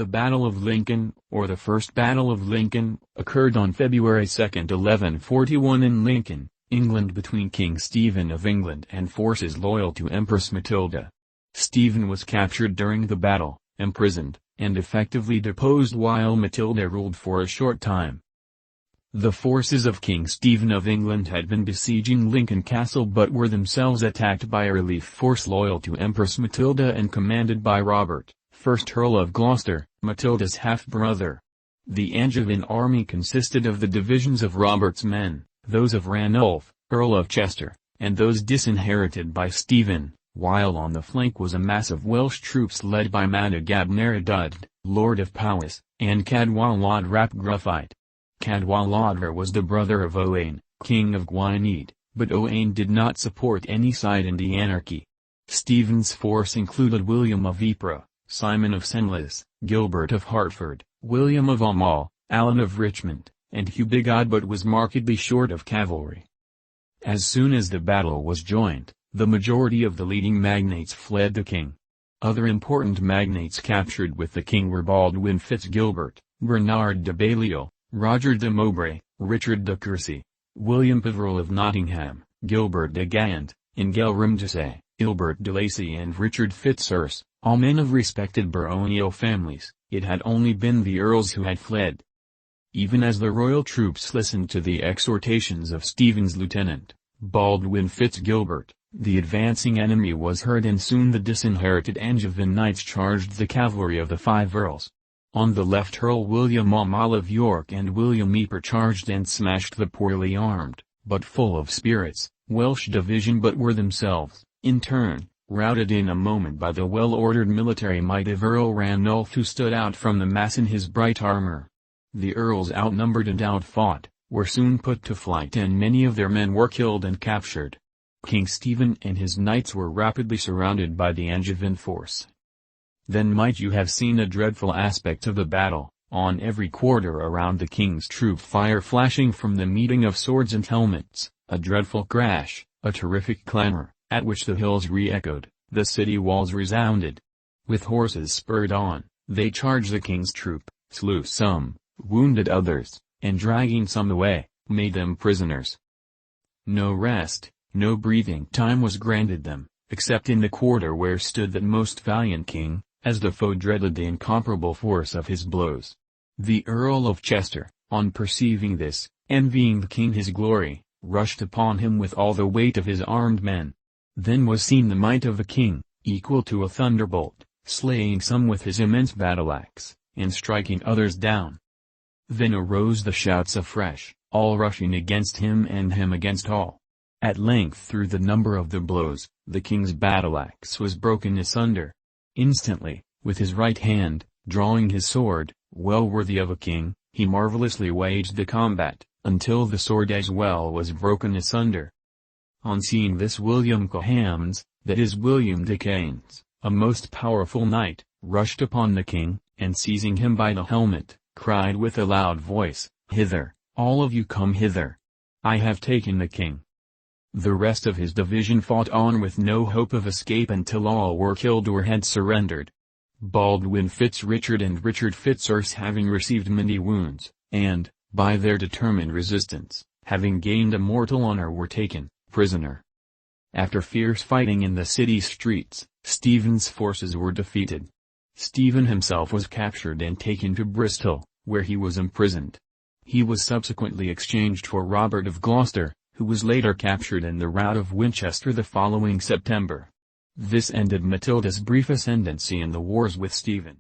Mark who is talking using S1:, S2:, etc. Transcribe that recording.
S1: The Battle of Lincoln, or the First Battle of Lincoln, occurred on February 2, 1141 in Lincoln, England, between King Stephen of England and forces loyal to Empress Matilda. Stephen was captured during the battle, imprisoned, and effectively deposed while Matilda ruled for a short time. The forces of King Stephen of England had been besieging Lincoln Castle but were themselves attacked by a relief force loyal to Empress Matilda and commanded by Robert, 1st Earl of Gloucester, Matilda's half-brother. The Angevin army consisted of the divisions of Robert's men, those of Ranulph, Earl of Chester, and those disinherited by Stephen, while on the flank was a mass of Welsh troops led by Madog ap Nuad, Lord of Powys, and Cadwaladr ap Gruffydd. Cadwaladr was the brother of Owain, king of Gwynedd, but Owain did not support any side in the anarchy. Stephen's force included William of Ypres, Simon of Senlis, Gilbert of Hertford, William of Aumale, Alan of Richmond, and Hugh Bigod, but was markedly short of cavalry. As soon as the battle was joined, the majority of the leading magnates fled the king. Other important magnates captured with the king were Baldwin Fitzgilbert, Bernard de Balliol, Roger de Mowbray, Richard de Courcy, William Peveril of Nottingham, Gilbert de Gaunt, Ingelram de Say, Ilbert de Lacy and Richard Fitzurse, all men of respected baronial families. It had only been the earls who had fled. Even as the royal troops listened to the exhortations of Stephen's lieutenant, Baldwin Fitzgilbert, the advancing enemy was heard, and soon the disinherited Angevin knights charged the cavalry of the 5 earls. On the left Earl William Aumale of York and William Ypres charged and smashed the poorly armed, but full of spirits, Welsh division, but were themselves, in turn, routed in a moment by the well-ordered military might of Earl Ranulph, who stood out from the mass in his bright armor. The earls, outnumbered and outfought, were soon put to flight and many of their men were killed and captured. King Stephen and his knights were rapidly surrounded by the Angevin force. Then might you have seen a dreadful aspect of the battle, on every quarter around the king's troop fire flashing from the meeting of swords and helmets, a dreadful crash, a terrific clamor, at which the hills re-echoed, the city walls resounded. With horses spurred on, they charged the king's troop, slew some, wounded others, and dragging some away, made them prisoners. No rest, no breathing time was granted them, except in the quarter where stood that most valiant king, as the foe dreaded the incomparable force of his blows. The Earl of Chester, on perceiving this, envying the king his glory, rushed upon him with all the weight of his armed men. Then was seen the might of the king, equal to a thunderbolt, slaying some with his immense battle-axe, and striking others down. Then arose the shouts afresh, all rushing against him and him against all. At length, through the number of the blows, the king's battle-axe was broken asunder. Instantly, with his right hand, drawing his sword, well worthy of a king, he marvelously waged the combat, until the sword as well was broken asunder. On seeing this, William Cohams, that is William de Canes, a most powerful knight, rushed upon the king, and seizing him by the helmet, cried with a loud voice, "Hither, all of you come hither! I have taken the king." The rest of his division fought on with no hope of escape until all were killed or had surrendered. Baldwin Fitzrichard and Richard Fitzurse, having received many wounds, and, by their determined resistance, having gained a mortal honor, were taken prisoner. After fierce fighting in the city streets, Stephen's forces were defeated. Stephen himself was captured and taken to Bristol, where he was imprisoned. He was subsequently exchanged for Robert of Gloucester, who was later captured in the rout of Winchester the following September. This ended Matilda's brief ascendancy in the wars with Stephen.